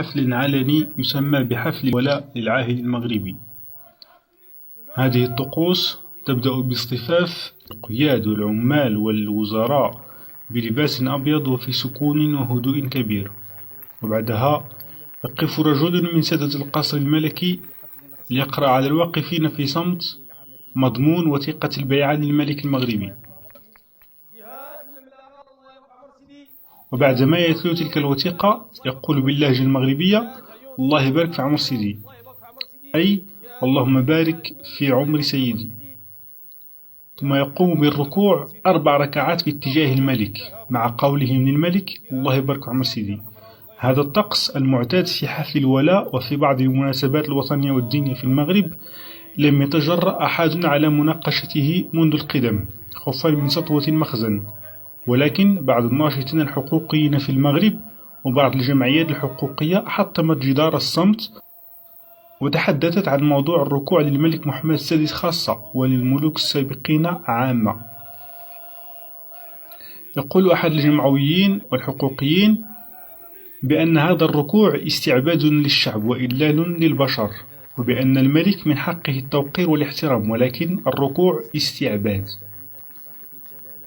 حفل علني يسمى بحفل الولاء للعاهل المغربي. هذه الطقوس تبدأ باصطفاف القياد والعمال والوزراء بلباس أبيض وفي سكون وهدوء كبير، وبعدها يقف رجل من سادة القصر الملكي ليقرأ على الواقفين في صمت مضمون وثيقة البيعة للملك المغربي. وبعدما يتلو تلك الوثيقة يقول باللهجة المغربية: الله يبارك في عمر سيدي، أي اللهم بارك في عمر سيدي. ثم يقوم بالركوع 4 ركعات باتجاه الملك مع قوله من الملك: الله يبارك في عمر سيدي. هذا الطقس المعتاد في حفل الولاء وفي بعض المناسبات الوطنية والدينية في المغرب لم يتجرأ أحد على مناقشته منذ القدم خوفا من سطوة المخزن، ولكن بعض الناشطين الحقوقيين في المغرب وبعض الجمعيات الحقوقية حطمت جدار الصمت وتحدثت عن موضوع الركوع للملك محمد السادس خاصة وللملوك السابقين عامة. يقول أحد الجمعويين والحقوقيين بأن هذا الركوع استعباد للشعب وإذلال للبشر، وبأن الملك من حقه التوقير والاحترام، ولكن الركوع استعباد.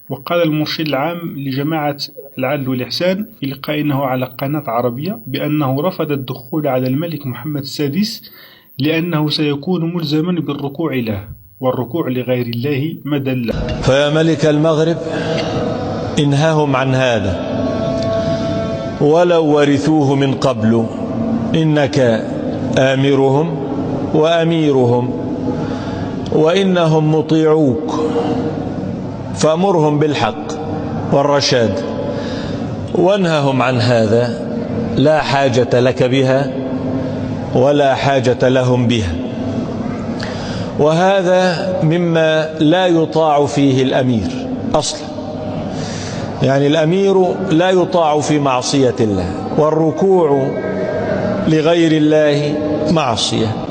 وقال المرشد العام لجماعة العدل والإحسان في لقاء له على قناة عربية بأنه رفض الدخول على الملك محمد السادس لأنه سيكون ملزما بالركوع له، والركوع لغير الله مدلة. فيا ملك المغرب انهاهم عن هذا ولو ورثوه من قبل، إنك آمرهم وأميرهم وإنهم مطيعوك، فأمرهم بالحق والرشاد وانههم عن هذا، لا حاجة لك بها ولا حاجة لهم بها. وهذا مما لا يطاع فيه الأمير أصلا، يعني الأمير لا يطاع في معصية الله، والركوع لغير الله معصية.